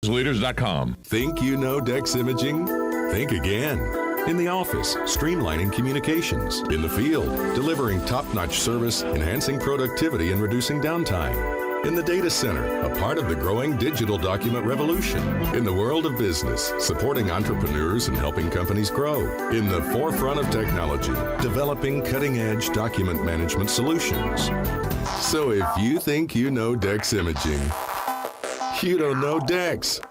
Leaders.com. Think you know Dex Imaging? Think again. In the office, streamlining communications. In the field, delivering top-notch service, enhancing productivity, and reducing downtime. In the data center, a part of the growing digital document revolution. In the world of business, supporting entrepreneurs and helping companies grow. In the forefront of technology, developing cutting-edge document management solutions. So if you think you know Dex Imaging, you don't know Dex.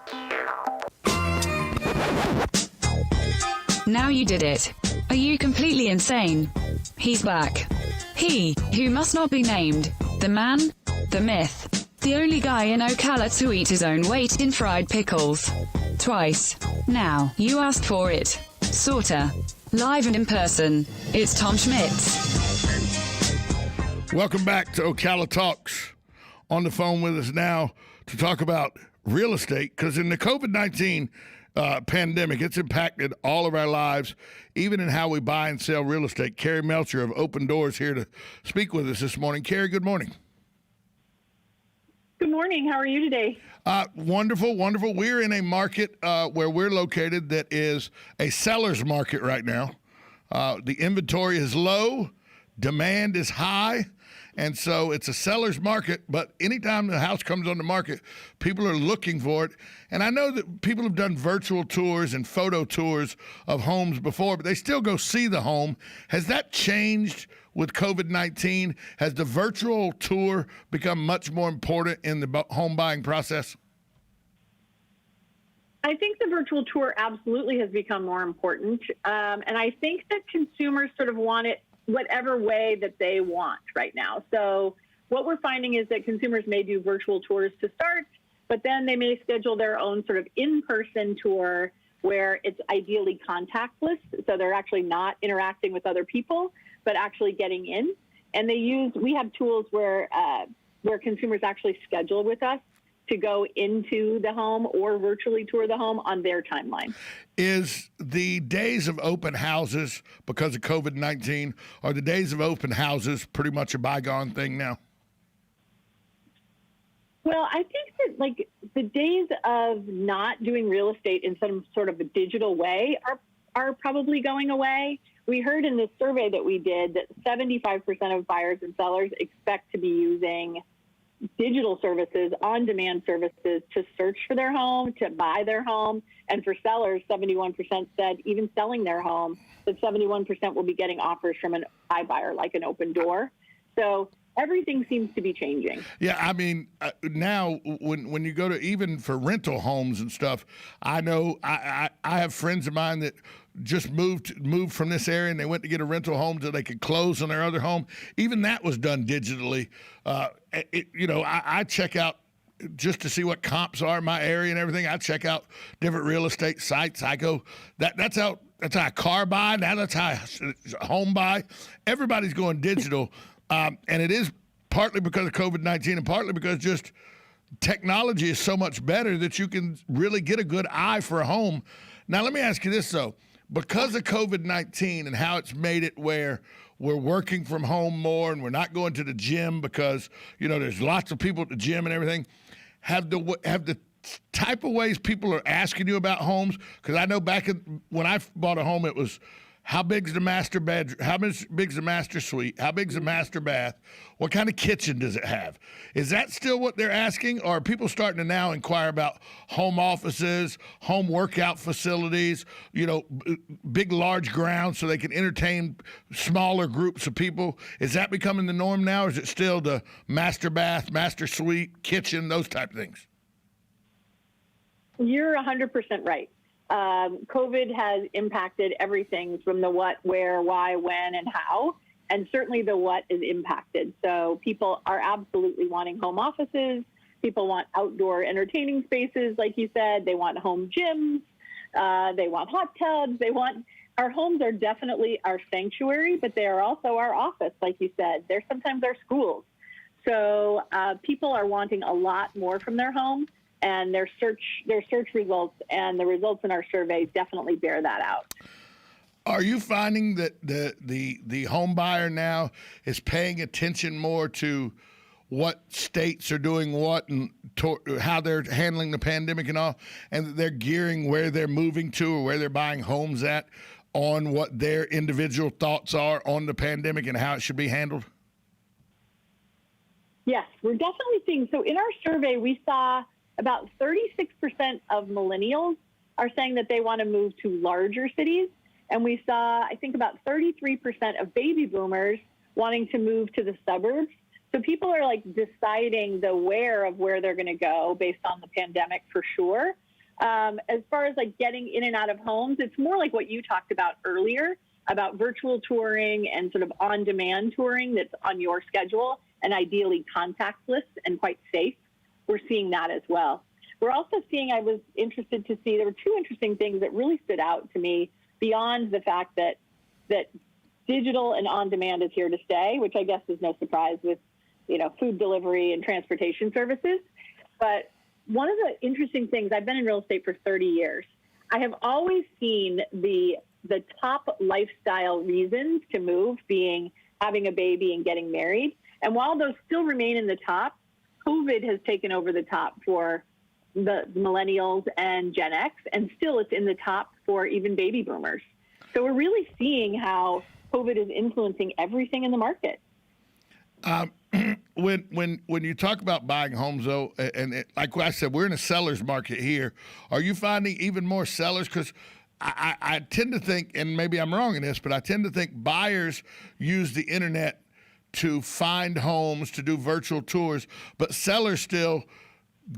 Now you did it. Are you completely insane? He's back. He, who must not be named. The man, the myth. The only guy in Ocala to eat his own weight in fried pickles. Twice. Now, you asked for it. Sorta. Live and in person. It's Tom Schmitz. Welcome back to Ocala Talks. On the phone with us now to talk about real estate, because in the COVID-19 pandemic, it's impacted all of our lives, even in how we buy and sell real estate. Kerry Melcher of Open Doors here to speak with us this morning. Kerry, good morning. Good morning. How are you today? Wonderful, wonderful. We're in a market where we're located that is a seller's market right now. The inventory is low, demand is high. And so it's a seller's market, but anytime the house comes on the market, people are looking for it. And I know that people have done virtual tours and photo tours of homes before, but they still go see the home. Has that changed with COVID-19? Has the virtual tour become much more important in the home buying process? I think the virtual tour absolutely has become more important. And I think that consumers sort of want it whatever way that they want right now. So what we're finding is that consumers may do virtual tours to start, but then they may schedule their own sort of in-person tour where it's ideally contactless. So they're actually not interacting with other people, but actually getting in. And we have tools where consumers actually schedule with us to go into the home or virtually tour the home on their timeline. Is the days of open houses, because of COVID-19, are the days of open houses pretty much a bygone thing now? Well, I think that like the days of not doing real estate in some sort of a digital way are probably going away. We heard in this survey that we did that 75% of buyers and sellers expect to be using digital services, on-demand services to search for their home, to buy their home. And for sellers, 71% said even selling their home, that 71% will be getting offers from an iBuyer, like an Open Door. So everything seems to be changing. Yeah, I mean, now when you go to even for rental homes and stuff, I know I have friends of mine that just moved from this area and they went to get a rental home so they could close on their other home. Even that was done digitally. I check out just to see what comps are in my area and everything. I check out different real estate sites. I go, that's how I car buy. Now that's how I home buy. Everybody's going digital. And it is partly because of COVID-19 and partly because just technology is so much better that you can really get a good eye for a home. Now, let me ask you this, though. Because of COVID-19 and how it's made it where we're working from home more and we're not going to the gym because, there's lots of people at the gym and everything, have the type of ways people are asking you about homes? Because I know when I bought a home, it was, how big's the master bedroom? How big's the master suite? How big's the master bath? What kind of kitchen does it have? Is that still what they're asking? Or are people starting to now inquire about home offices, home workout facilities, big, large grounds so they can entertain smaller groups of people? Is that becoming the norm now? Or is it still the master bath, master suite, kitchen, those type of things? You're 100% right. COVID has impacted everything from the what, where, why, when, and how, and certainly the what is impacted. So people are absolutely wanting home offices. People want outdoor entertaining spaces, like you said. They want home gyms. They want hot tubs. Our homes are definitely our sanctuary, but they are also our office, like you said. They're sometimes our schools. So people are wanting a lot more from their home. And their search results and the results in our survey definitely bear that out. Are you finding that the home buyer now is paying attention more to what states are doing what and how they're handling the pandemic and all, and they're gearing where they're moving to or where they're buying homes at on what their individual thoughts are on the pandemic and how it should be handled? Yes, we're definitely seeing. So in our survey, we saw about 36% of millennials are saying that they want to move to larger cities. And we saw, I think, about 33% of baby boomers wanting to move to the suburbs. So people are like deciding the where of where they're going to go based on the pandemic for sure. As far as like getting in and out of homes, it's more like what you talked about earlier about virtual touring and sort of on-demand touring that's on your schedule and ideally contactless and quite safe. We're seeing that as well. We're also seeing, I was interested to see, there were two interesting things that really stood out to me beyond the fact that digital and on-demand is here to stay, which I guess is no surprise with, food delivery and transportation services. But one of the interesting things, I've been in real estate for 30 years. I have always seen the top lifestyle reasons to move being having a baby and getting married. And while those still remain in the top, COVID has taken over the top for the millennials and Gen X, and still it's in the top for even baby boomers. So we're really seeing how COVID is influencing everything in the market. When you talk about buying homes, though, like I said, we're in a seller's market here. Are you finding even more sellers? Because I tend to think, and maybe I'm wrong in this, but I tend to think buyers use the internet to find homes, to do virtual tours, but sellers still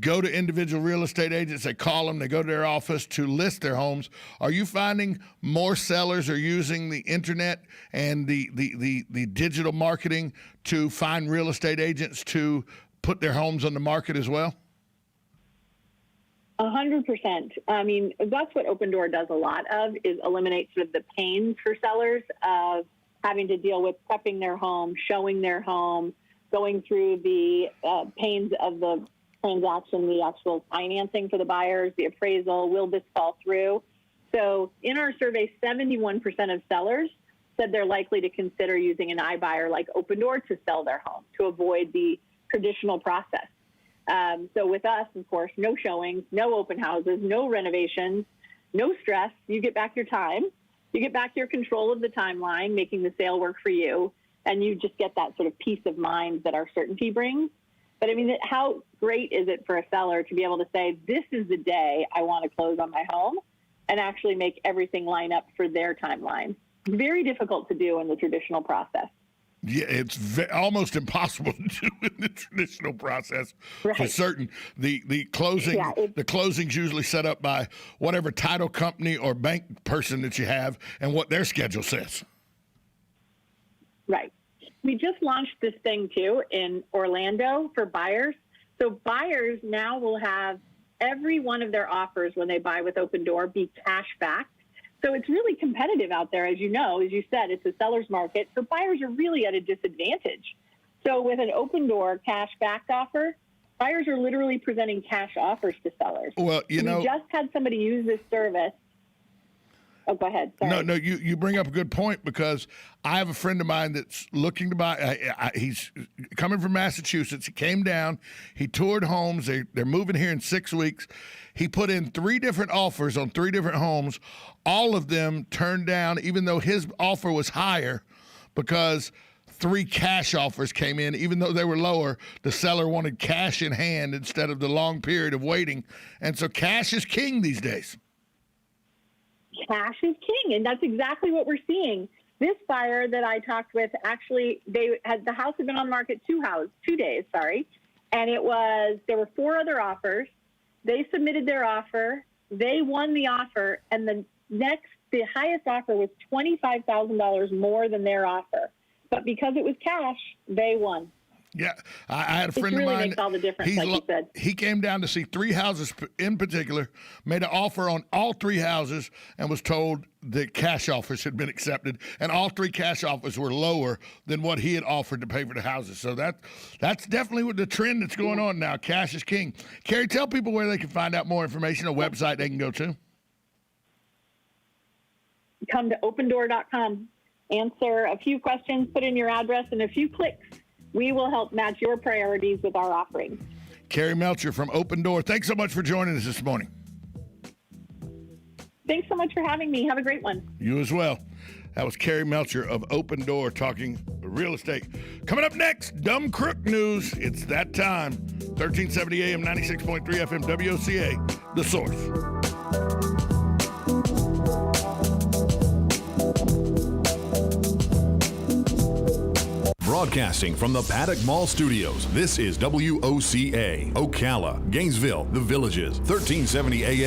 go to individual real estate agents. They call them, they go to their office to list their homes. Are you finding more sellers are using the internet and the digital marketing to find real estate agents to put their homes on the market as well? 100%. I mean, that's what Open Door does a lot of, is eliminate sort of the pains for sellers of having to deal with prepping their home, showing their home, going through the pains of the transaction, the actual financing for the buyers, the appraisal, will this fall through? So in our survey, 71% of sellers said they're likely to consider using an iBuyer like Open Door to sell their home, to avoid the traditional process. So with us, of course, no showings, no open houses, no renovations, no stress. You get back your time. You get back your control of the timeline, making the sale work for you, and you just get that sort of peace of mind that our certainty brings. But I mean, how great is it for a seller to be able to say, this is the day I want to close on my home, and actually make everything line up for their timeline? Very difficult to do in the traditional process. Yeah, it's almost impossible to do in the traditional process, right, for certain. The closing, the closing's usually set up by whatever title company or bank person that you have and what their schedule says. Right. We just launched this thing too in Orlando for buyers. So buyers now will have every one of their offers when they buy with Open Door be cash backed. So it's really competitive out there, as you know. As you said, it's a seller's market. So buyers are really at a disadvantage. So with an Open Door cash backed offer, buyers are literally presenting cash offers to sellers. Well, we just had somebody use this service. Oh, go ahead. Sorry. No, you bring up a good point, because I have a friend of mine that's looking to buy. He's coming from Massachusetts. He came down. He toured homes. They're moving here in 6 weeks. He put in 3 different offers on 3 different homes. All of them turned down, even though his offer was higher, because 3 cash offers came in. Even though they were lower, the seller wanted cash in hand instead of the long period of waiting. And so cash is king these days. Cash is king, and that's exactly what we're seeing. This buyer that I talked with, actually, the house had been on the market 2 days, and there were 4 other offers. They submitted their offer, they won the offer, and the highest offer was $25,000 more than their offer. But because it was cash, they won. Yeah, I had a friend of mine. It really makes all the difference, like you said. He came down to see 3 houses in particular, made an offer on all 3 houses, and was told that cash offers had been accepted, and all 3 cash offers were lower than what he had offered to pay for the houses. So that's definitely what the trend that's going on now. Cash is king. Kerry, tell people where they can find out more information, a website they can go to. Come to opendoor.com. Answer a few questions, put in your address, and a few clicks, we will help match your priorities with our offerings. Kerry Melcher from Open Door, thanks so much for joining us this morning. Thanks so much for having me. Have a great one. You as well. That was Kerry Melcher of Open Door talking real estate. Coming up next, Dumb Crook News. It's that time. 1370 AM, 96.3 FM, WOCA, The Source. Broadcasting from the Paddock Mall Studios, this is WOCA, Ocala, Gainesville, The Villages, 1370 AM.